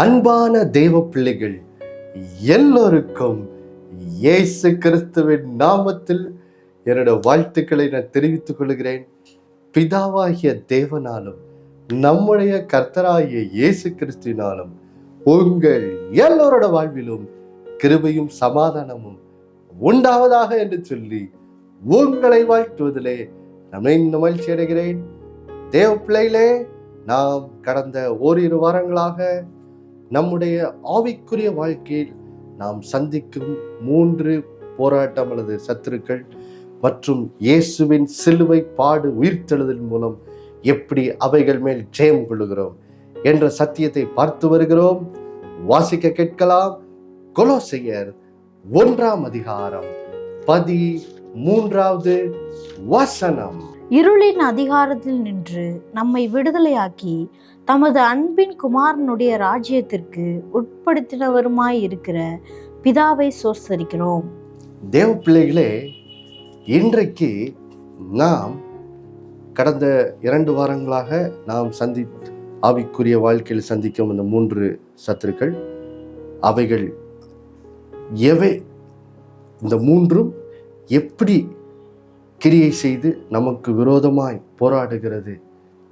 அன்பான தேவ பிள்ளைகள் எல்லோருக்கும் இயேசு கிறிஸ்துவின் நாமத்தில் என்னோட வாழ்த்துக்களை நான் தெரிவித்துக் கொள்கிறேன். பிதாவாகிய தேவனாலும் நம்முடைய கர்த்தராகிய இயேசு கிறிஸ்துவினாலும் உங்கள் எல்லோரோட வாழ்விலும் கிருபையும் சமாதானமும் உண்டாவதாக என்று சொல்லி உங்களை வாழ்த்துவதிலே நான் மகிழ்ச்சி அடைகிறேன். தேவ பிள்ளைகளே, நாம் கடந்த ஓரிரு வாரங்களாக நம்முடைய ஆவிக்குரிய வாழ்க்கையில் நாம் சந்திக்கும் 3 போராட்டம் அல்லது சத்துருக்கள் மற்றும் இயேசுவின் சிலுவை பாடு உயிர்த்தெழுதல் மூலம் எப்படி அவைகள் மேல் ஜெயம் கொள்ளுகிறோம் என்ற சத்தியத்தை பார்த்து வருகிறோம். வாசிக்க கேட்கலாம். கொலோசையர் 1ஆம் அதிகாரம் 13வது வசனம். இருளின் அதிகாரத்தில் நின்று நம்மை விடுதலையாக்கி தமது அன்பின் குமாரனுடைய ராஜ்யத்திற்கு உட்படுத்தினவருமாய் இருக்கிற பிதாவை சோஸ்தரிக்கிறோம். தேவ பிள்ளைகளே, இன்றைக்கு நாம் கடந்த 2 வாரங்களாக நாம் ஆவிக்குரிய வாழ்க்கையில் சந்திக்கும் இந்த 3 சத்துருக்கள் அவைகள் எவை, இந்த 3ம் எப்படி கிரியை செய்து நமக்கு விரோதமாய் போராடுகிறது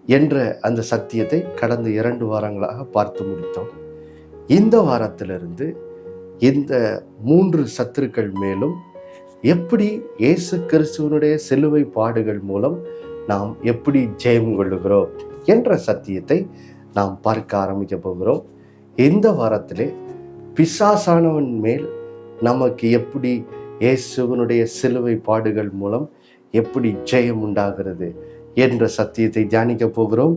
என்ற அந்த சத்தியத்தை கடந்த 2 வாரங்களாக பார்த்து முடித்தோம். இந்த வாரத்திலிருந்து இந்த 3 சத்துருக்கள் மேலும் எப்படி இயேசு கிறிஸ்துவனுடைய சிலுவை பாடுகள் மூலம் நாம் எப்படி ஜெயம் கொள்ளுகிறோம் என்ற சத்தியத்தை நாம் பார்க்க ஆரம்பிக்க போகிறோம். இந்த வாரத்திலே பிசாசானவன் மேல் நமக்கு எப்படி இயேசுவனுடைய சிலுவை பாடுகள் மூலம் எப்படி ஜெயம் உண்டாகிறது என்ற சத்தியத்தை தியானிக்க போகிறோம்.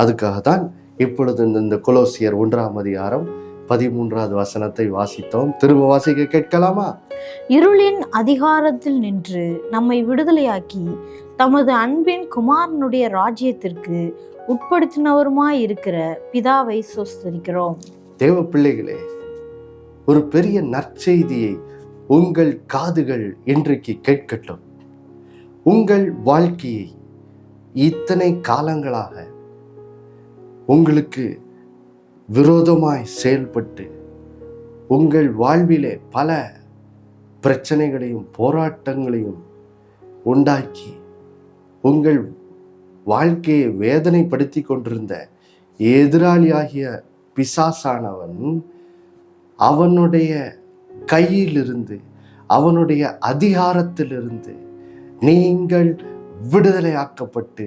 அதுக்காக தான் இப்பொழுது இந்த கொலோசியர் 1ஆம் அதிகாரம் 13வது வசனத்தை வாசித்தோம். திரும்ப வாசிக்க கேட்கலாமா? இருளின் அதிகாரத்தில் நின்று நம்மை விடுதலையாக்கி தமது அன்பின் குமாரனுடைய ராஜ்யத்திற்கு உட்படுத்தினவருமாய் இருக்கிற பிதாவை சோஸ்தரிக்கிறோம். தேவ பிள்ளைகளே, ஒரு பெரிய நற்செய்தியை உங்கள் காதுகள் இன்றைக்கு கேட்கட்டும். உங்கள் வாழ்க்கையை இத்தனை காலங்களாக உங்களுக்கு விரோதமாய் செயல்பட்டு உங்கள் வாழ்விலே பல பிரச்சனைகளையும் போராட்டங்களையும் உண்டாக்கி உங்கள் வாழ்க்கையை வேதனைப்படுத்தி கொண்டிருந்த எதிராளியாகிய பிசாசானவன் அவனுடைய கையிலிருந்து, அவனுடைய அதிகாரத்திலிருந்து நீங்கள் விடுதலையாக்கப்பட்டு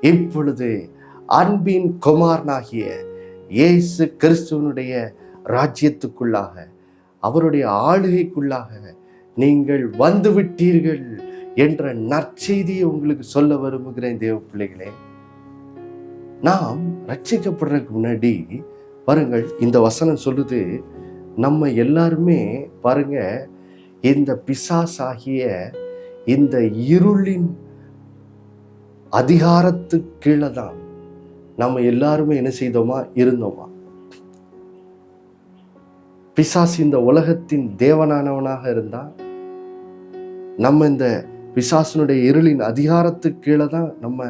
இப்பொழுது அன்பின் குமாரனாகிய இயேசு கிறிஸ்துவனுடைய ராஜ்யத்துக்குள்ளாக, அவருடைய ஆளுகைக்குள்ளாக நீங்கள் வந்துவிட்டீர்கள் என்ற நற்செய்தியை உங்களுக்கு சொல்ல விரும்புகிறேன். தேவ பிள்ளைகளே, நாம் ரட்சிக்கப்படுறதுக்கு முன்னாடி பாருங்கள், இந்த வசனம் சொல்லுது, நம்ம எல்லாருமே பாருங்க இந்த பிசாசாகிய இந்த இருளின் அதிகாரத்துக்கு கீழே தான் நம்ம எல்லாருமே என்ன செய்தோமா, இருந்தோமா. பிசாசு இந்த உலகத்தின் தேவனானவனாக இருந்தா நம்ம இந்த பிசாசனுடைய இருளின் அதிகாரத்துக்கு கீழே தான் நம்ம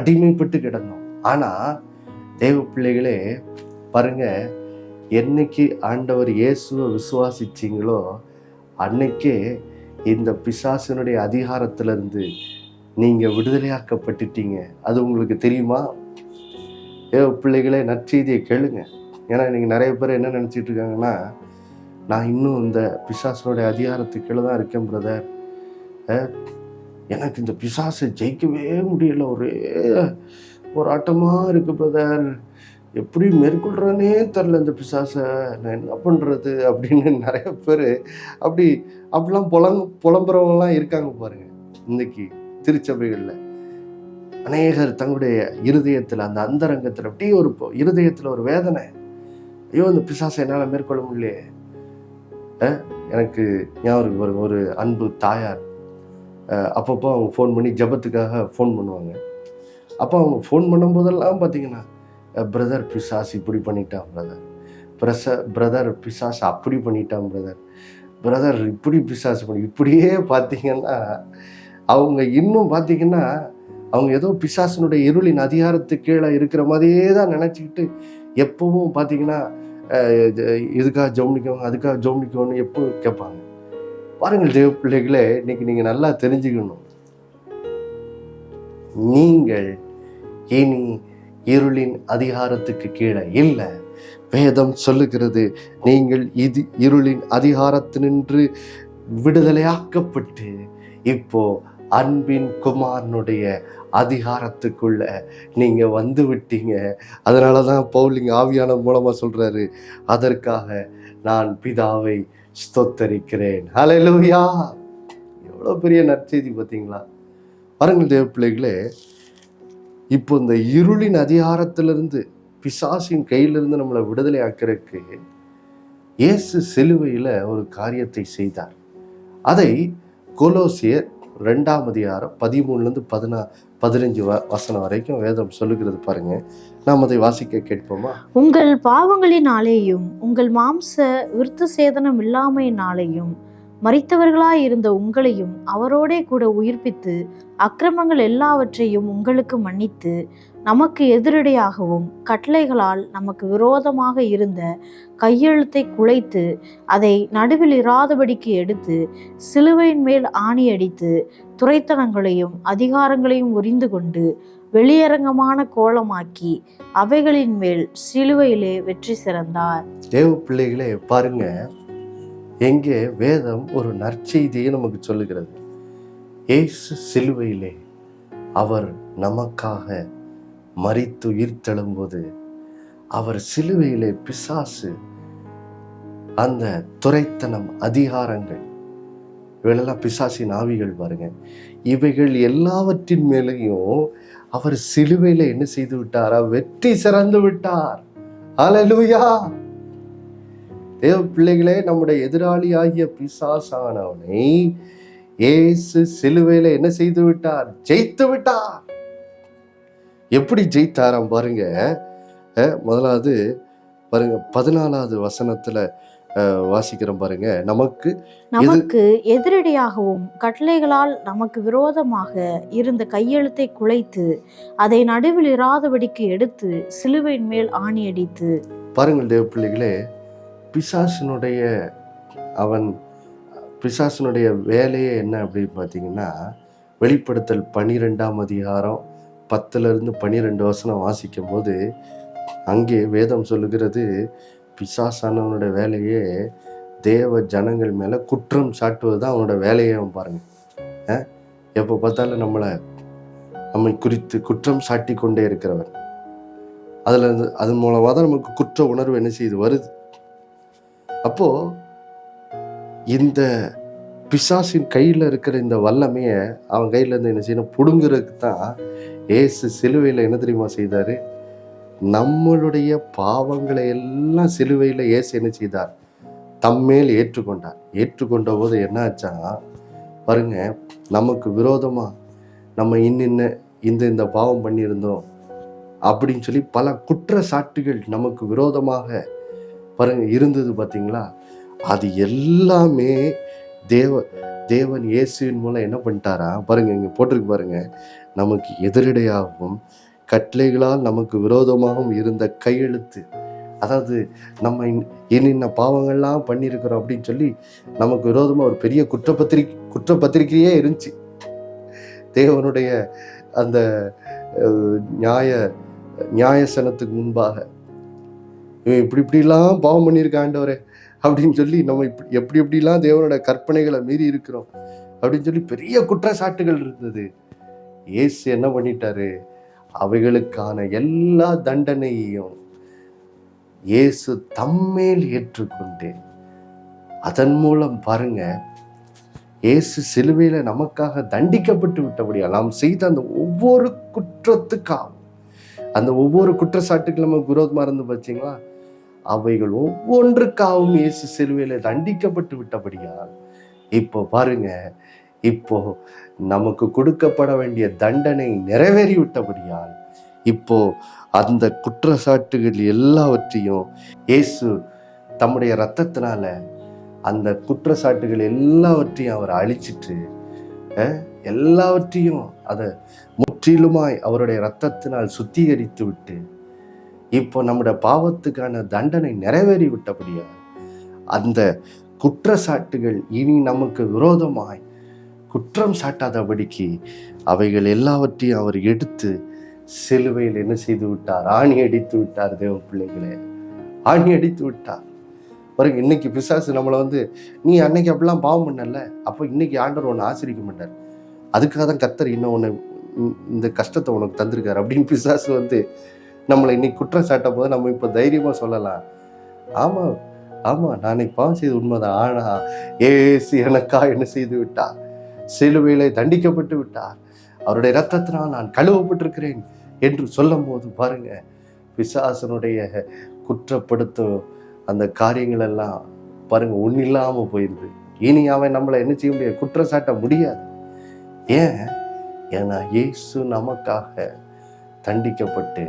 அடிமைப்பட்டு கிடந்தோம். ஆனா தேவ பிள்ளைகளே பாருங்க, என்னைக்கு ஆண்டவர் இயேசுவை விசுவாசிச்சீங்களோ அன்னைக்கே இந்த பிசாசனுடைய அதிகாரத்திலிருந்து நீங்க விடுதலையாக்கப்பட்டுட்டீங்க. அது உங்களுக்கு தெரியுமா? பிள்ளைகளே, நற்செய்தியை கேளுங்க. ஏன்னா இன்னைக்கு நிறைய பேர் என்ன நினைச்சிட்டு இருக்காங்கன்னா, நான் இன்னும் இந்த பிசாசனுடைய அதிகாரத்துக்கு கீழே தான் இருக்கேன் பிரதர், எனக்கு இந்த பிசாசை ஜெயிக்கவே முடியல, ஒரே போராட்டமா இருக்கு பிரதர், எப்படி மேற்கொள்றேனே தெரில இந்த பிசாசை, நான் என்ன பண்ணுறது அப்படின்னு நிறைய பேர் அப்படிலாம் புலம்புறவங்கலாம் இருக்காங்க பாருங்க. இன்னைக்கு திருச்சபைகளில் அநேகர் தங்களுடைய இருதயத்தில், அந்த அந்தரங்கத்தில் அப்படியே ஒரு இருதயத்தில் ஒரு வேதனை, ஐயோ இந்த பிசாசை என்னால் மேற்கொள்ள முடியலையே. எனக்கு ஞாபகம் வரும், ஒரு அன்பு தாயார் அப்பப்போ அவங்க ஃபோன் பண்ணி ஜபத்துக்காக ஃபோன் பண்ணுவாங்க. அப்போ அவங்க ஃபோன் பண்ணும்போதெல்லாம் பார்த்தீங்கன்னா, பிரதர் பிசாஸ் இப்படி பண்ணிட்டான் பிரதர், பிரதர் பிசாஸ் அப்படி பண்ணிட்டான் பிரதர் இப்படி பிசாஸ் இப்படியே பார்த்தீங்கன்னா அவங்க இன்னும் பார்த்தீங்கன்னா அவங்க ஏதோ பிசாசனுடைய இருளின் அதிகாரத்துக்கு கீழே இருக்கிற மாதிரியே தான் நினச்சிக்கிட்டு எப்பவும் பார்த்தீங்கன்னா இதுக்காக ஜெபம் அதுக்காக ஜெபம் எப்போ கேட்பாங்க. பாருங்கள் தேவ பிள்ளைகளே, இன்னைக்கு நீங்கள் நல்லா தெரிஞ்சுக்கணும், நீங்கள் இனி இருளின் அதிகாரத்துக்கு கீழே இல்லை. வேதம் சொல்லுகிறது, நீங்கள் இருளின் அதிகாரத்தினின்று விடுதலையாக்கப்பட்டு இப்போ அன்பின் குமாரனுடைய அதிகாரத்துக்குள்ள நீங்க வந்து விட்டீங்க. அதனாலதான் பவுல் ஆவியானவர் மூலமா சொல்றாரு, அதற்காக நான் பிதாவை ஸ்தோத்தரிக்கிறேன். ஹல்லேலூயா! எவ்வளவு பெரிய நற்செய்தி பார்த்தீங்களா? பாருங்கள் தேவ பிள்ளைகளே, இப்போ இந்த இருளின் அதிகாரத்திலிருந்து, பிசாசின் கையிலிருந்து நம்மளை விடுதலை ஆக்கிறதுக்கு இயேசு சிலுவையில ஒரு காரியத்தை செய்தார். அதை கொலோசியர் 2ஆம் அதிகாரம் 13 15 வசனம் வரைக்கும் வேதம் சொல்லுகிறது. பாருங்க, நாம் அதை வாசிக்க கேட்போமா? உங்கள் பாவங்களினாலேயும் உங்கள் மாம்ச விருத்த சேதனம் இல்லாமையினாலேயும் மரித்தவர்களாய் இருந்த உங்களையும் அவரோடே கூட உயிர்ப்பித்து அக்கிரமங்கள் எல்லாவற்றையும் உங்களுக்கு மன்னித்து நமக்கு எதிரடையாகவும் கட்டளைகளால் நமக்கு விரோதமாக இருந்த கையெழுத்தை குலைத்து அதை நடுவில் இராதபடிக்கு எடுத்து சிலுவையின் மேல் ஆணியடித்து துரைத்தனங்களையும் அதிகாரங்களையும் உரிந்து கொண்டு வெளியரங்கமான கோலமாக்கி அவைகளின் மேல் சிலுவையிலே வெற்றி சிறந்தார். தேவ பிள்ளைகளே, பாருங்க, எங்கே வேதம் ஒரு நற்செய்தியை நமக்கு சொல்லுகிறது. இயேசு சிலுவையிலே அவர் நமக்காக மரித்து உயிர்த்தெழும்போது, அவர் சிலுவையிலே பிசாசு, அந்த துரைத்தனம், அதிகாரங்கள், இவைகளெல்லாம் பிசாசின் ஆவிகள் பாருங்க, இவைகள் எல்லாவற்றின் மேலேயும் அவர் சிலுவையில என்ன செய்து விட்டாரா? வெற்றி சிறந்து விட்டார். ஹல்லேலூயா! தேவ பிள்ளைகளே, நம்முடைய எதிராளி ஆகிய பிசாசானவனை இயேசு சிலுவையில என்ன செய்து விட்டார்? ஜெயித்து விட்டார். எப்படி ஜெயித்தாராம் பாருங்க. முதலாவது பாருங்க, 14வது வசனத்துல வாசிக்கிறோம் பாருங்க. நமக்கு எதிரடியாகவும் கட்டளைகளால் நமக்கு விரோதமாக இருந்த கையெழுத்தை குலைத்து அதை நடுவில் இராதபடிக்கு எடுத்து சிலுவையின் மேல் ஆணியடித்து. பாருங்கள் தேவ பிள்ளைகளே, பிசாசனுடைய வேலையே என்ன அப்படின்னு பார்த்தீங்கன்னா, வெளிப்படுத்தல் 12ஆம் அதிகாரம் 10-12 வசனம் வாசிக்கும் போது அங்கே வேதம் சொல்லுகிறது, பிசாசானவனுடைய வேலையே தேவ ஜனங்கள் மேலே குற்றம் சாட்டுவது தான் அவனோட வேலையே. பாருங்க, எப்போ பார்த்தாலும் நம்மை குறித்து குற்றம் சாட்டி கொண்டே இருக்கிறவன். அதன் மூலமாக தான் நமக்கு குற்ற உணர்வு என்ன செய்து வருது. அப்போ இந்த பிசாசின் கையில் இருக்கிற இந்த வல்லமையை அவன் கையில இருந்து என்ன செய்யணும்? புடுங்குறதுக்கு தான் இயேசு சிலுவையில் என்ன தெரியுமா செய்தாரு? நம்மளுடைய பாவங்களை எல்லாம் சிலுவையில் இயேசு என்ன செய்தார்? தம்மேல் ஏற்றுக்கொண்டார். ஏற்றுக்கொண்ட போது என்ன ஆச்சா பாருங்க, நமக்கு விரோதமா நம்ம இந்த பாவம் பண்ணியிருந்தோம் அப்படின்னு சொல்லி பல குற்றச்சாட்டுகள் நமக்கு விரோதமாக பாருங்க இருந்தது. பார்த்தீங்களா? அது எல்லாமே தேவன் இயேசுவின் மூலம் என்ன பண்ணிட்டாரா? பாருங்க, இங்க போட்டிருக்கு பாருங்க, நமக்கு எதிரடையாகவும் கட்டளைகளால் நமக்கு விரோதமாகவும் இருந்த கையெழுத்து, அதாவது நம்ம இன்ன பாவங்கள்லாம் பண்ணியிருக்கிறோம் அப்படின்னு சொல்லி நமக்கு விரோதமாக ஒரு பெரிய குற்றப்பத்திரிக்கையே இருந்துச்சு. தேவனுடைய அந்த நியாயசனத்துக்கு முன்பாக இவன் இப்படிலாம் பாவம் பண்ணியிருக்க ஆண்டவரே அப்படின்னு சொல்லி நம்ம எப்படிலாம் தேவனோட கற்பனைகளை மீறி இருக்கிறோம் அப்படின்னு சொல்லி பெரிய குற்றச்சாட்டுகள் இருந்தது. இயேசு என்ன பண்ணிட்டாரு? அவைகளுக்கான எல்லா தண்டனையையும் இயேசு தம்மேல் ஏற்றுக்கொண்டு, அதன் மூலம் பாருங்க, இயேசு சிலுவையில நமக்காக தண்டிக்கப்பட்டு விட்டபடியா நாம் செய்த அந்த ஒவ்வொரு குற்றத்துக்காகவும், அந்த ஒவ்வொரு குற்றச்சாட்டுகள் நமக்கு விரோதமா இருந்து பார்த்தீங்களா, அவைகள் ஒவ்வொன்றுக்காகவும் இயேசு சிலுவையில தண்டிக்கப்பட்டு விட்டபடியால் இப்போ பாருங்க, இப்போ நமக்கு கொடுக்கப்பட வேண்டிய தண்டனை நிறைவேறி விட்டபடியால் இப்போ அந்த குற்றச்சாட்டுகள் எல்லாவற்றையும் இயேசு தம்முடைய இரத்தத்தினால அந்த குற்றச்சாட்டுகள் எல்லாவற்றையும் அவர் அழிச்சிட்டு, எல்லாவற்றையும் அதை முற்றிலுமாய் அவருடைய இரத்தத்தினால் சுத்திகரித்து விட்டு இப்போ நம்முடைய பாவத்துக்கான தண்டனை நிறைவேறி விட்டபடியா அந்த குற்றச்சாட்டுகள் இனி நமக்கு விரோதமாய் குற்றம் சாட்டாதபடிக்கு அவைகள் எல்லாவற்றையும் அவர் எடுத்து சிலுவையில் என்ன செய்து விட்டார்? ஆணி அடித்து விட்டார். தேவ பிள்ளைகளே, ஆணி அடித்து விட்டார். பாருங்க, இன்னைக்கு பிசாசு நம்மளை நீ அன்னைக்கு அப்படிலாம் பாவம் பண்ணல, அப்போ இன்னைக்கு ஆண்டவர் உன்னை ஆசிரிக்க மாட்டார், அதுக்காக தான் கர்த்தர் இன்னும் உன்னை இந்த கஷ்டத்தை உனக்கு தந்திருக்காரு அப்படின்னு பிசாசு நம்மளை இன்னைக்கு குற்றம் சாட்டும் போது நம்ம இப்போ தைரியமாக சொல்லலாம், ஆமாம் ஆமாம் நான் இன்னைக்கு பாவம் செய்து உண்மைதான், ஆனா ஏசு எனக்கா என்ன செய்து விட்டார்? சிலுவையிலே தண்டிக்கப்பட்டு விட்டார், அவருடைய இரத்தத்தினால் நான் கழுவப்பட்டிருக்கிறேன் என்று சொல்லும் போது பாருங்க, பிசாசனுடைய குற்றப்படுத்தும் அந்த காரியங்கள் எல்லாம் பாருங்க ஒன்னில்லாமல் போயிடுது. இனி அவன் நம்மளை என்ன செய்ய முடியாது? குற்றம் சாட்ட முடியாது. ஏன்? ஏன்னா இயேசு நமக்காக தண்டிக்கப்பட்டு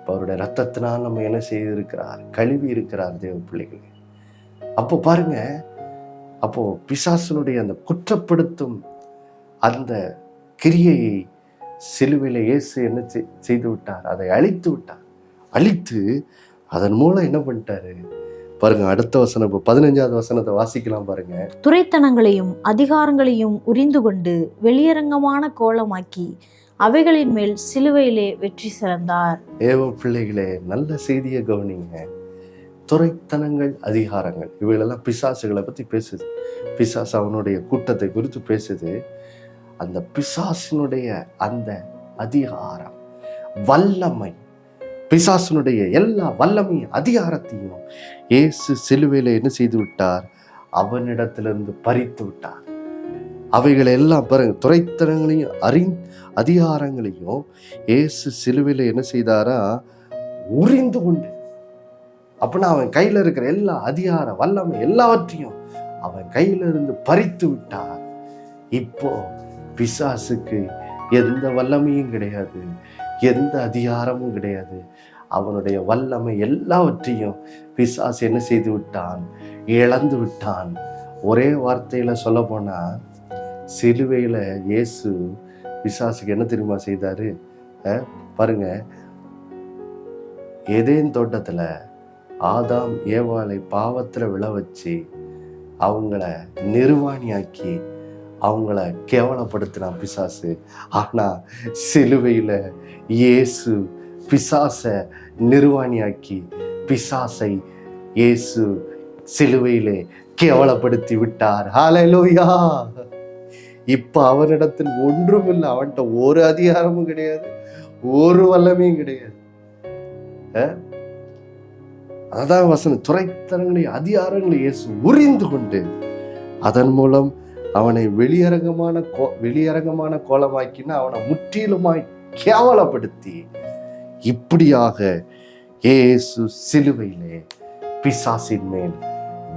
அவருடைய ரத்தத்தினால் நம்ம என்ன செய்திருக்கிறார்? கழுவி இருக்கிறார். தேவ பிள்ளைகளே, அப்போ பாருங்க, அப்போ பிசாசனுடைய அந்த குற்றப்படுத்தும் அந்த கிரியையை சிலுவையில் இயேசு என்ன செய்து விட்டார்? அதை அழித்து விட்டார். அழித்து அதன் மூலம் என்ன பண்ணிட்டாரு பாருங்க. அடுத்த வசனம், இப்போ 15வது வசனத்தை வாசிக்கலாம் பாருங்க. துரைத்தனங்களையும் அதிகாரங்களையும் உரிந்து கொண்டு வெளியரங்கமான கோலமாக்கி அவைகளின் மேல் சிலுவையிலே வெற்றி சிறந்தார். தேவ பிள்ளைகளே, நல்ல செய்தியை கவனிங்க. துரைத்தனங்கள், அதிகாரங்கள், இவைகளெல்லாம் பிசாசுகளை பற்றி பேசுது. பிசாசு அவனுடைய கூட்டத்தை குறித்து பேசுது. அந்த பிசாசினுடைய அந்த அதிகாரம், வல்லமை, பிசாசினுடைய எல்லா வல்லமையும் அதிகாரத்தையும் இயேசு சிலுவையில் என்ன செய்து விட்டார்? அவனிடத்திலிருந்து பறித்து விட்டார். அவைகளை எல்லாம் பாருங்க, துரைத்தனங்களையும் அதிகாரங்களையும் இயேசு சிலுவையில் என்ன செய்தாரா? உரிந்து கொண்டு. அப்படின்னா அவன் கையில் இருக்கிற எல்லா அதிகார வல்லமை எல்லாவற்றையும் அவன் கையில இருந்து பறித்து விட்டார். இப்போ பிசாசுக்கு எந்த வல்லமையும் கிடையாது, எந்த அதிகாரமும் கிடையாது. அவனுடைய வல்லமை எல்லாவற்றையும் பிசாசு என்ன செய்து விட்டான்? இழந்து விட்டான். ஒரே வார்த்தையில சொல்ல போனா, சிலுவையில இயேசு பிசாசுக்கு என்ன தெரியுமா செய்தாரு? பாருங்க, ஏதேன் தோட்டத்துல ஆதாம் ஏவாளை பாவத்துல விழ வச்சு அவங்கள நிர்வாணியாக்கி அவங்கள கேவலப்படுத்தினான் பிசாசு. ஆனா சிலுவையில இயேசு பிசாசை நிர்வாணியாக்கி பிசாசை இயேசு சிலுவையிலே கேவலப்படுத்தி விட்டார். ஹல்லேலூயா! இப்ப அவனிடத்தில் ஒன்றும் இல்லை. அவன்கிட்ட ஒரு அதிகாரமும் கிடையாது, ஒரு வல்லமையும் கிடையாது. அதான் வசனம், துரைத்தனங்களை அதிகாரங்களை இயேசு உரிந்து கொண்டு அதன் மூலம் அவனை வெளியரங்கமான கோலமாக்கினா அவனை முற்றிலுமாய் கேவலப்படுத்தி இப்படியாக இயேசு சிலுவையிலே பிசாசின் மேல்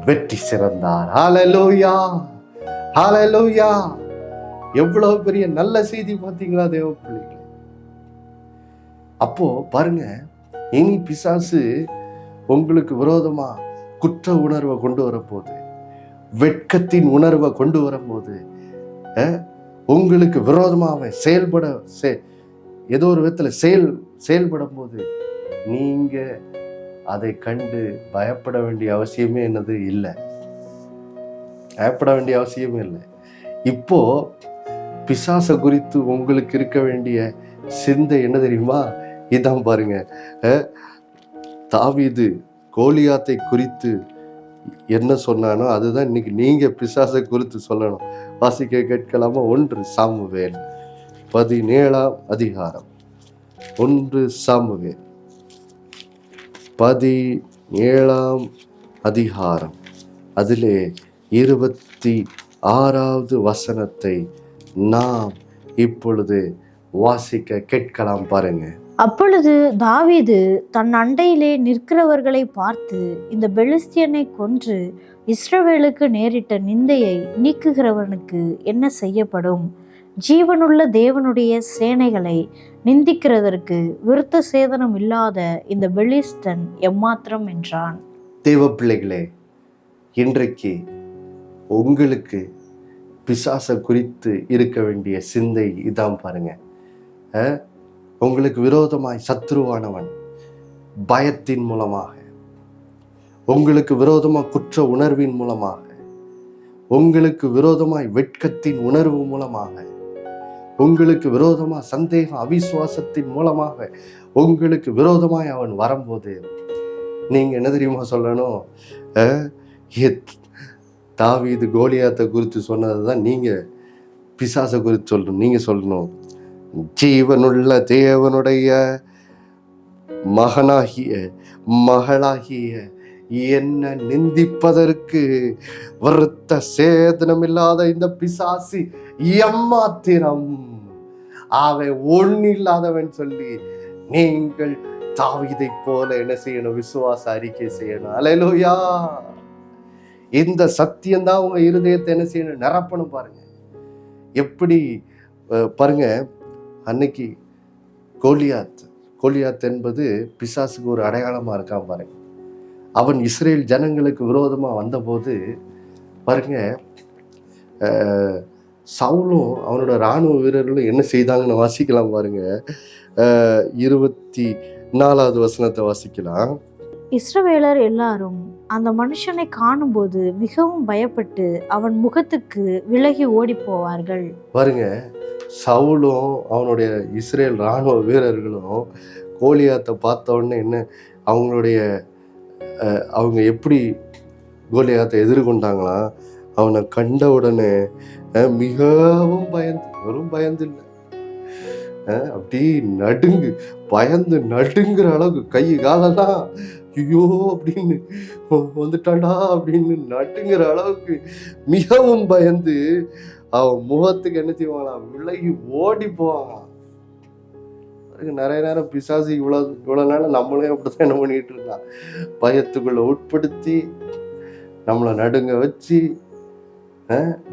வெற்றி சிறந்தார். ஹல்லேலூயா! ஹல்லேலூயா! எவ்வளவு பெரிய நல்ல செய்தி பார்த்தீங்களா தேவ பிள்ளைகளே? அப்போ பாருங்க, இனி பிசாசு உங்களுக்கு விரோதமா குற்ற உணர்வை கொண்டு வரப்போகுது, வெட்கத்தின் உணர்வை கொண்டு வரும்போது, உங்களுக்கு விரோதமா அவன் ஏதோ ஒரு விதத்துல செயல்படும் போது நீங்க அதை கண்டு பயப்பட வேண்டிய அவசியமே இல்லை. பயப்பட வேண்டிய அவசியமே இல்லை. இப்போ பிசாச குறித்து உங்களுக்கு இருக்க வேண்டிய சிந்தை என்ன தெரியுமா? இதான் பாருங்க, தாவீது கோலியாத்தை குறித்து என்ன சொன்னானோ அதுதான் இன்னைக்கு நீங்க பிசாசை குறித்து சொல்லணும். வாசிக்க கேட்கலாமா? 1 சாமுவேல் 17ஆம் அதிகாரம். 1 சாமுவேல் 17ஆம் அதிகாரம், அதிலே 26வது வசனத்தை நாம் இப்பொழுது வாசிக்க கேட்கலாம் பாருங்க. அப்பொழுது தாவீது தன் அண்டையிலே நிற்கிறவர்களை பார்த்து, இந்த பெலிஸ்தியனை கொன்று இஸ்ரவேலுக்கு நேரிட்ட நிந்தையை நீக்குகிறவனுக்கு என்ன செய்யப்படும்? ஜீவனுள்ள தேவனுடைய சேனைகளை நிந்திக்கிறதற்கு விருத்த சேதனம் இல்லாத இந்த பெலிஸ்தன் எம்மாத்திரம் என்றான். தேவ பிள்ளைகளே, இன்றைக்கு உங்களுக்கு பிசாச குறித்து இருக்க வேண்டிய சிந்தை இதான் பாருங்க. உங்களுக்கு விரோதமாய் சத்ருவானவன் பயத்தின் மூலமாக, உங்களுக்கு விரோதமாக குற்ற உணர்வின் மூலமாக, உங்களுக்கு விரோதமாய் வெட்கத்தின் உணர்வு மூலமாக, உங்களுக்கு விரோதமாக சந்தேகம் அவிசுவாசத்தின் மூலமாக உங்களுக்கு விரோதமாய் அவன் வரும்போது நீங்க என்ன தெரியுமா சொல்லணும்? தாவீது கோலியாத்தை குறித்து சொன்னதுதான் நீங்க பிசாசை குறித்து சொல்லணும். நீங்க சொல்லணும், ஜீவனுள்ள தேவனுடைய மகளாகிய என்ன நிந்திப்பதற்கு வருத்த சேதனம் இல்லாத இந்த பிசாசி எம்மாத்திரம், அவன் ஒன்னில்லாதவன் சொல்லி நீங்கள் தாவீதை போல என்ன செய்யணும்? விசுவாச அறிக்கை செய்யணும். அல்லேலூயா! இந்த சத்தியம்தான் உங்க இருதயத்தை என்ன செய்யணும்? நிரப்பணும். பாருங்க எப்படி பாருங்க, அன்னைக்கு கோலியாத் என்பது பிசாசுக்கு ஒரு அடையாளமா இருக்கான் பாருங்க. அவன் இஸ்ரேல் ஜனங்களுக்கு விரோதமா வந்தபோது பாருங்க, சவுலும் அவனோட இராணுவ வீரர்களும் என்ன செய்தாங்கன்னு வாசிக்கலாம் பாருங்க. 24வது வசனத்தை வாசிக்கலாம். இஸ்ரவேலர் எல்லாரும் அந்த மனுஷனை காணும்போது மிகவும் பயப்பட்டு அவன் முகத்துக்கு விலகி ஓடி போவார்கள். பாருங்க, சவுலும் அவனுடைய இஸ்ரேல் இராணுவ வீரர்களும் கோலியாத்தை பார்த்த உடனே என்ன அவங்க எப்படி கோலியாத்தை எதிர்கொண்டாங்களாம்? அவனை கண்ட உடனே மிகவும் வெறும் பயந்து இல்லை, அப்படி பயந்து நடுங்குற அளவுக்கு கை காலெல்லாம் ஐயோ அப்படின்னு வந்துட்டாண்டா அப்படின்னு நடுங்குற அளவுக்கு மிகவும் பயந்து அவன் முகத்துக்கு என்ன செய்வாங்களாம்? விலகி ஓடி போவாங்களாம். நிறைய நேரம் பிசாசு இவ்வளவு நேரம் நம்மளே அப்படித்தான் என்ன பண்ணிட்டு இருக்கான், பயத்துக்குள்ள உட்படுத்தி நம்மளை நடுங்க வச்சு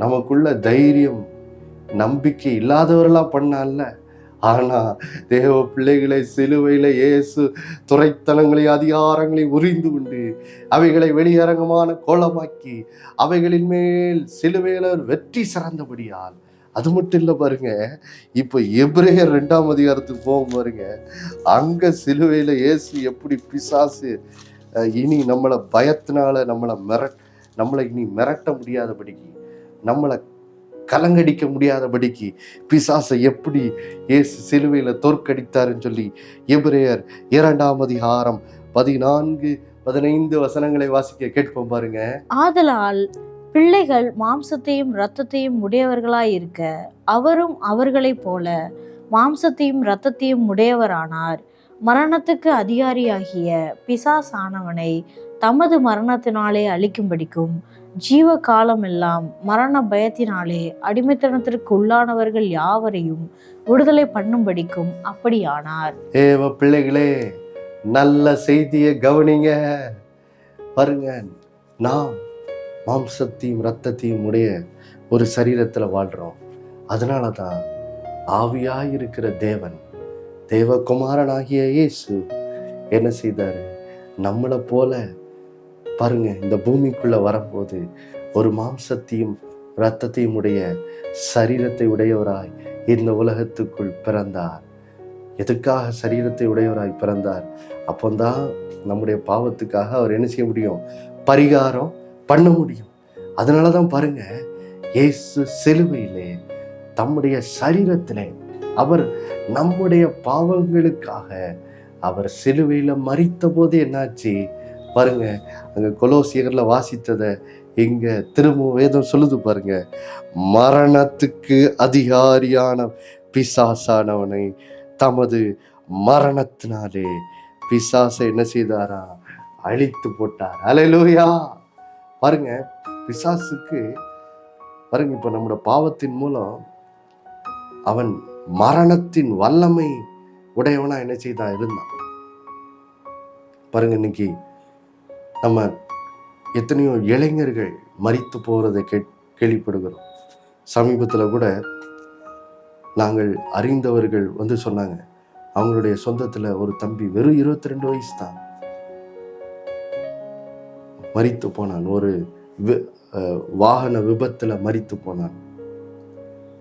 நமக்குள்ள தைரியம் நம்பிக்கை இல்லாதவர்களா பண்ணான்ல. ஆனா தேவ பிள்ளைகளை சிலுவையில இயேசு துரைத்தனங்களை அதிகாரங்களை உரிந்து கொண்டு அவைகளை வெளியரங்கமான கோலமாக்கி அவைகளின் மேல் சிலுவையில வெற்றி சிறந்தபடியால். அது மட்டும் இல்லை பாருங்க, இப்போ எபிரேயர் 2ஆம் அதிகாரத்துக்கு போகும் பாருங்க, அங்க சிலுவையில இயேசு எப்படி பிசாசு இனி நம்மளை பயத்தினால நம்மளை இனி மிரட்ட முடியாதபடிக்கு, நம்மளை கலங்கடிக்க முடியாதபடிக்கு பிசாசை எப்படி இயேசு சிலுவையில தோற்கடித்தாருன்னு சொல்லி எபிரேயர் 2ஆம் அதிகாரம் 14-15 வசனங்களை வாசிக்க கேட்போம் பாருங்க. ஆதலால் பிள்ளைகள் மாம்சத்தையும் இரத்தத்தையும் உடையவர்களாய் இருக்க அவரும் அவர்களைப் போல மாம்சத்தையும் இரத்தத்தையும் உடையவரானார். மரணத்துக்கு அதிகாரியாகிய பிசாசானவனை தமது மரணத்தினாலே அழிக்கும்படிக்கும் ஜீவ காலம் எல்லாம் மரண பயத்தினாலே அடிமைத்தனத்திற்கு உள்ளானவர்கள் யாவரையும் விடுதலை பண்ணும்படிக்கும் அப்படியானார். ஏவ பிள்ளைகளே, நல்ல செய்தியை கவனிங்க பாருங்க. நாம் மாம்சத்தையும் இரத்தத்தையும் உடைய ஒரு சரீரத்துல வாழ்றோம். அதனாலதான் ஆவியாயிருக்கிற தேவகுமாரனாகிய இயேசு என்ன செய்தாரு? நம்மளை போல பாருங்க, இந்த பூமிக்குள்ள வரும்போது ஒரு மாம்சத்தையும் இரத்தத்தையும் உடைய சரீரத்தை உடையவராய் இந்த உலகத்துக்குள் பிறந்தார். எதுக்காக சரீரத்தை உடையவராய் பிறந்தார்? அப்போதான் நம்முடைய பாவத்துக்காக அவர் என்ன செய்ய முடியும்? பரிகாரம் பண்ண முடியும். அதனாலதான் பாருங்க, இயேசு சிலுவையிலே தம்முடைய சரீரத்திலே அவர் நம்முடைய பாவங்களுக்காக அவர் சிலுவையில மரித்த போது என்னாச்சு பாருங்க. அங்க கொலோசியர்ல வாசித்ததை இங்க திரும்ப வேதம் சொல்லுது பாருங்க. மரணத்துக்கு அதிகாரியான பிசாசானவனை தமது மரணத்தினாலே பிசாசை என்ன செய்தாரா? அழித்து போட்டார். அல்லேலூயா! பாருங்க, பிசாசுக்கு பாருங்க, இப்ப நம்முடைய பாவத்தின் மூலம் அவன் மரணத்தின் வல்லமை உடையவனா என்ன செய்தான் இருந்தான் பாருங்க. இன்னைக்கு நம்ம எத்தனையோ இளைஞர்கள் மரித்து போறதை கேள்விப்படுகிறோம். சமீபத்துல கூட நாங்கள் அறிந்தவர்கள் வந்து சொன்னாங்க, அவங்களுடைய சொந்தத்துல ஒரு தம்பி வெறும் 22 வயசு தான் மரித்து போனான். ஒரு வாகன விபத்துல மரித்து போனான்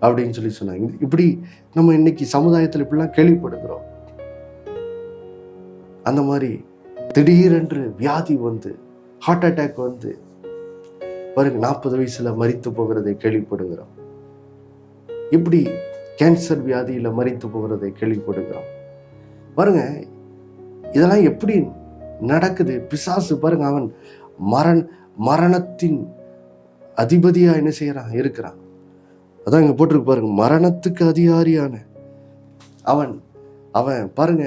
அப்படின்னு சொல்லி சொன்னாங்க. இப்படி நம்ம இன்னைக்கு சமுதாயத்துல இப்படிலாம் கேள்விப்படுகிறோம். அந்த மாதிரி திடீரென்று வியாதி வந்து ஹார்ட் அட்டாக் வந்து பாருங்க 40 வயசுல மரித்து போகிறதை கேள்விப்படுகிறோம். இப்படி கேன்சர் வியாதியில மரித்து போகிறதை கேள்விப்படுகிறோம். பாருங்க இதெல்லாம் எப்படி நடக்குது? பிசாசு பாருங்க, அவன் மரணத்தின் அதிபதியா என்ன செய்யறான், இருக்கிறான். அதான் இங்க போட்டிருக்கு பாருங்க, மரணத்துக்கு அதிகாரியான அவன் பாருங்க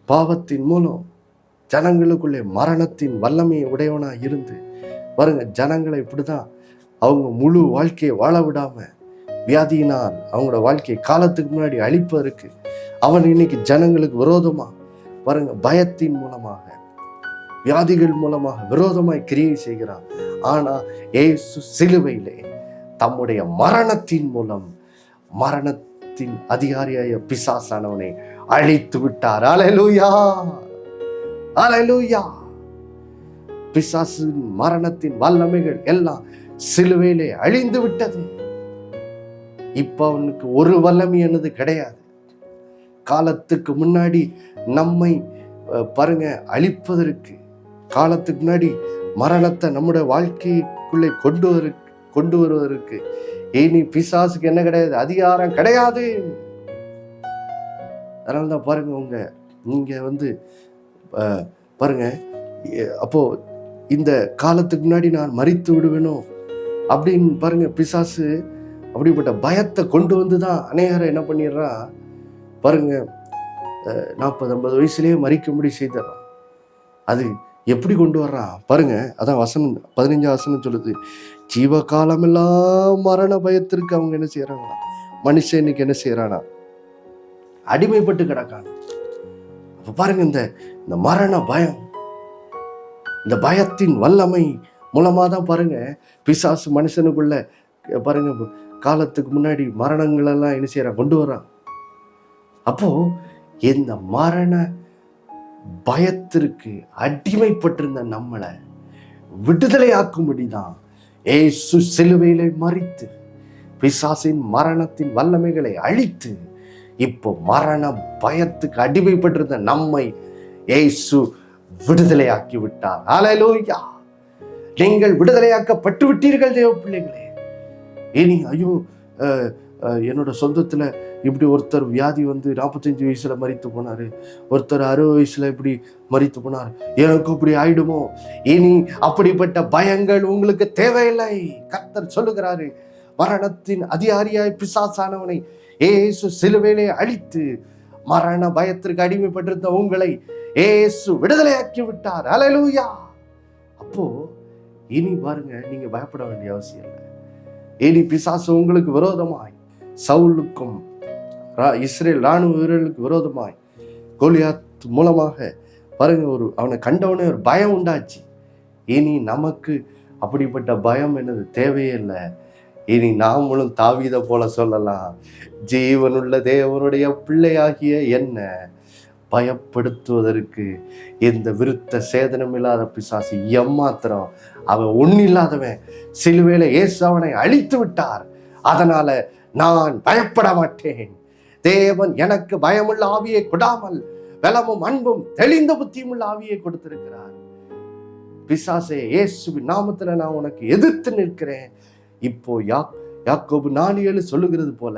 பாவத்தின் மூலம் ஜனங்களுக்குள்ளே மரணத்தின் வல்லமையை உடையவனா இருந்து பாருங்க ஜனங்களை இப்படிதான் அவங்க முழு வாழ்க்கையை வாழ விடாம வியாதியினால் அவங்களோட வாழ்க்கையை காலத்துக்கு முன்னாடி அழிப்பதற்கு அவன் இன்னைக்கு ஜனங்களுக்கு விரோதமா பாருங்க பயத்தின் மூலமாக வியாதிகள் மூலமாக விரோதமாய் கிரியை செய்கிறான். ஆனா இயேசு சிலுவையிலே தம்முடைய மரணத்தின் மூலம் மரணத்தின் அதிகாரியாய பிசாசானவனை அழித்து விட்டார். அல்லேலூயா, அல்லேலூயா. பிசாசின் மரணத்தின் வல்லமைகள் எல்லாம் சிலுவையிலே அழிந்து விட்டது. இப்ப அவனுக்கு ஒரு வல்லமை என்னது கிடையாது. காலத்துக்கு முன்னாடி நம்மை பாருங்க அழிப்பதற்கு, காலத்துக்கு முன்னாடி மரணத்தை நம்முடைய வாழ்க்கைக்குள்ளே கொண்டு வருவதற்கு இனி பிசாசுக்கு என்ன கிடையாது, அதிகாரம் கிடையாது. அதனாலதான் பாருங்க நீங்க வந்து பாருங்க, அப்போ இந்த காலத்துக்கு முன்னாடி நான் மரித்து விடுவேனோ அப்படின்னு பாருங்க பிசாசு அப்படிப்பட்ட பயத்தை கொண்டு வந்துதான் அநேகரை என்ன பண்ணிடுறான் பாருங்க 40-50 வயசுலயே மரிக்கும்படி செய்தறான். அது எப்படி கொண்டு வர்றான் பாருங்க. அதான் வசனம் 15 வசனம் சொல்லுது, ஜீவகாலம் எல்லாம் மரண பயத்திற்கு அவங்க என்ன செய்யறாங்களா, மனுஷன் இன்னைக்கு என்ன செய்யறானா, அடிமைப்பட்டு கிடக்கான. அப்ப பாருங்க இந்த மரண பயம், இந்த பயத்தின் வல்லமை மூலமா தான் பாருங்க பிசாசு மனுஷனுக்குள்ள பாருங்க காலத்துக்கு முன்னாடி மரணங்கள் எல்லாம் என்ன செய்யறான், கொண்டு வர்றான். அப்போ இந்த மரண பயத்திற்கு அடிமைப்பட்டிருந்த நம்மளை விடுதலை ஆக்கும்படிதான் இயேசு சிலுவையிலே மரித்து பிசாசின் மரணத்தின் வல்லமைகளை அழித்து இப்போ மரண பயத்துக்கு அடிமைப்பட்டிருந்த நம்மை இயேசு விடுதலையாக்கி விட்டார். அல்லேலூயா. நீங்கள் விடுதலையாக்கப்பட்டு விட்டீர்கள் தேவ பிள்ளைகளே. இனி ஐயோ என்னோட சொந்தத்துல இப்படி ஒருத்தர் வியாதி வந்து 45 வயசுல மரித்து போனாரு, ஒருத்தர் 60 வயசுல இப்படி மரித்து போனார், எனக்கு இப்படி ஆயிடுமோ. இனி அப்படிப்பட்ட பயங்கள் உங்களுக்கு தேவையில்லை. கர்த்தர் சொல்லுகிறாரு, மரணத்தின் அதிகாரியாய் பிசாசானவனை இயேசு சிலுவையிலே அழித்து மரண பயத்திற்கு அடிமைப்பட்டிருந்த உங்களை இயேசு விடுதலையாக்கி விட்டார். அல்லேலூயா. அப்போ இனி பாருங்க, நீங்க பயப்பட வேண்டிய அவசியம் இல்லை. இனி பிசாசு உங்களுக்கு விரோதமாய், சவுலுக்கும் இஸ்ரேல் ராணுவ வீரர்களுக்கு விரோதமாய் கோலியாத் மூலமாக பாருங்க அவனை கண்டவனே ஒரு பயம் உண்டாச்சு. இனி நமக்கு அப்படிப்பட்ட பயம் என்னது தேவையே இல்லை. இனி நாமளும் தாவீதை போல சொல்லலாம், ஜீவனுள்ள தேவனுடைய பிள்ளையாகிய என்ன பயப்படுத்துவதற்கு இந்த விருத்த சேதனம் இல்லாத பிசாசு எம்மாத்திரம், அவன் ஒண்ணு இல்லாதவன். சிலுவையில இயேசு அவனை அழித்து விட்டார். அதனால நான் பயப்பட மாட்டேன். தேவன் எனக்கு பயமுள்ள ஆவியை கொடாமல் பலமும் அன்பும் தெளிந்த புத்தியும் உள்ள ஆவியை கொடுத்திருக்கிறார். பிசாசே, இயேசுவின் நாமத்துல நான் உனக்கு எதிர்த்து நிற்கிறேன். இப்போ யாக்கோபு 4:7 சொல்லுகிறது போல,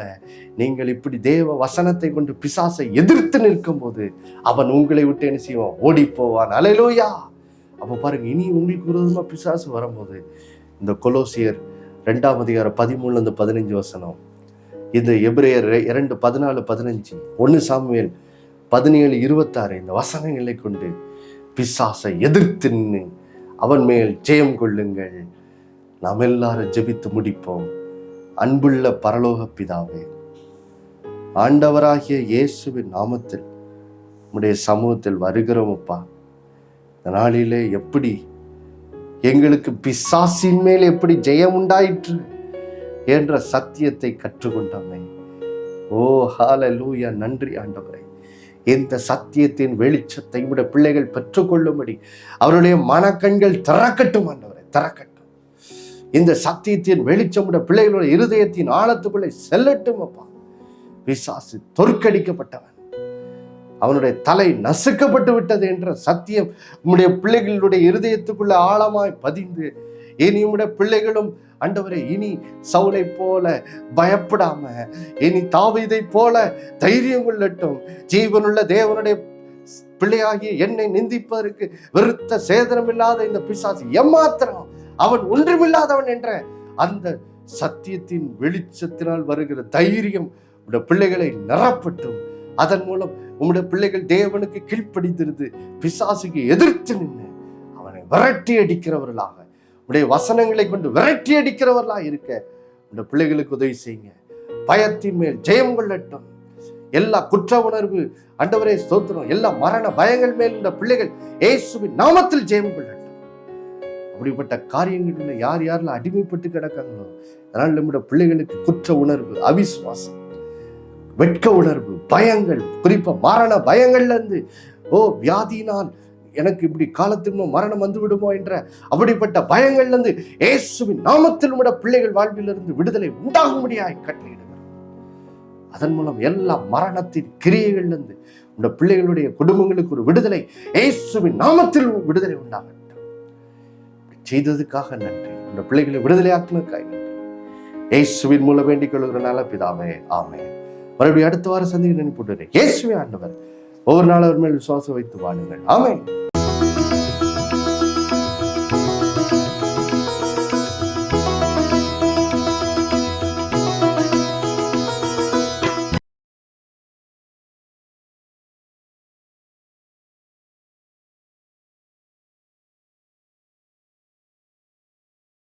நீங்கள் இப்படி தேவ வசனத்தை கொண்டு பிசாசை எதிர்த்து நிற்கும் போது அவன் உங்களை விட்டு என்ன செய்வான், ஓடி போவான். அல்லேலூயா. அப்ப பாருங்க, இனி உங்களுக்கு விரோதமா பிசாசு வரும்போது இந்த கொலோசியர் 2 அதிகாரம் 13-15 வசனம், இந்த எபிரேயர் 2:14-15, 1 சாமுவேல் 17:26 இந்த வசனங்களை கொண்டு பிசாசை எதிர்த்து நின்று அவன் மேல் ஜெயம் கொள்ளுங்கள். நாம் எல்லாரும் ஜெபித்து முடிப்போம். அன்புள்ள பரலோக பிதாவே, ஆண்டவராகிய இயேசுவின் நாமத்தில் உம்முடைய சமூகத்தில் வருகிறோம் அப்பா. இந்த நாளிலே எப்படி எங்களுக்கு பிசாசின் மேல் எப்படி ஜெயம் உண்டாயிற்று என்ற சத்தியத்தை கற்றுக்கொண்டோமே. ஓ ஹல்லேலூயா, நன்றி ஆண்டவரே. இந்த சத்தியத்தின் வெளிச்சத்தை உடைய பிள்ளைகள் பெற்றுக்கொள்ளும்படி அவருடைய மனக்கண்கள் திறக்கட்டும் ஆண்டவரே, திறக்கட்டும். இந்த சத்தியத்தின் வெளிச்சம் உடைய பிள்ளைகளுடைய இருதயத்தின் ஆழத்துக்குள்ளே செல்லட்டும் அப்பா. பிசாசு தோற்கடிக்கப்பட்டவன். அவனுடைய தலை நசுக்கப்பட்டு விட்டது என்ற சத்தியம் உம்முடைய பிள்ளைகளுடைய இருதயத்துக்குள்ள ஆழமாய் பதிந்து, இனி உம்முடைய பிள்ளைகளும் ஆண்டவரே இனி சவுலை போல பயப்படாம, இனி தாவீதை போல தைரியம் கொள்ளட்டும். ஜீவனுள்ள தேவனுடைய பிள்ளையாகிய என்னை நிந்திப்பதற்கு வெறுத்த சேதனம் இல்லாத இந்த பிசாசு எம்மாத்திரம் அவன் ஒன்றுமில்லாதவன் என்ற அந்த சத்தியத்தின் வெளிச்சத்தினால் வருகிற தைரியம் உடைய பிள்ளைகளை நிரப்பட்டும். அதன் மூலம் உம்முடைய பிள்ளைகள் தேவனுக்கு கீழ்ப்படிந்திருந்து பிசாசுக்கு எதிர்த்து நின்று அவனை விரட்டி அடிக்கிறவர்களாக, உடைய வசனங்களை கொண்டு விரட்டி அடிக்கிறவர்களாக இருக்க உடைய பிள்ளைகளுக்கு உதவி செய்யுங்க. பயத்தின் மேல் ஜெயம் கொள்ளட்டும். எல்லா குற்ற உணர்வு ஆண்டவரே ஸ்தோத்திரம், எல்லா மரண பயங்கள் மேல் இந்த பிள்ளைகள் இயேசுவின் நாமத்தில் ஜெயம் கொள்ளட்டும். அப்படிப்பட்ட காரியங்களில் யார் யாரெல்லாம் அடிமைப்பட்டு கிடக்காங்களோ, அதனால் நம்முடைய பிள்ளைகளுக்கு குற்ற உணர்வு, அவிசுவாசம், வெட்க உணர்வு, பயங்கள், குறிப்பா மரண பயங்கள்ல இருந்து, வியாதியினால் எனக்கு இப்படி காலத்தின் மரணம் வந்து விடுமோ என்ற அப்படிப்பட்ட பயங்கள்ல இருந்து இயேசுவின் நாமத்தில் உடைய பிள்ளைகள் வாழ்விலிருந்து விடுதலை உண்டாகும்படியாய் கட்டளையிடுகிறார். அதன் மூலம் எல்லா மரணத்தின் கிரியைகள்ல இருந்து உடைய பிள்ளைகளுடைய குடும்பங்களுக்கு ஒரு விடுதலை, இயேசுவின் நாமத்தில் விடுதலை உண்டாகட்டும். செய்ததுக்காக நன்றி. உடைய பிள்ளைகளை விடுதலையாக்குனதுக்காக நன்றி. இயேசுவின் மூலம் வேண்டிக் கொள்கிறனால பிதாவே, ஆமென். மறுபடியும் அடுத்த வாரம் சந்திக்க நினைப்புட்டு இயேசுவே ஆண்டவர். ஒவ்வொரு நாள் அவர் மேல் விசுவாசம் வைத்து வாழுங்கள். ஆமென்.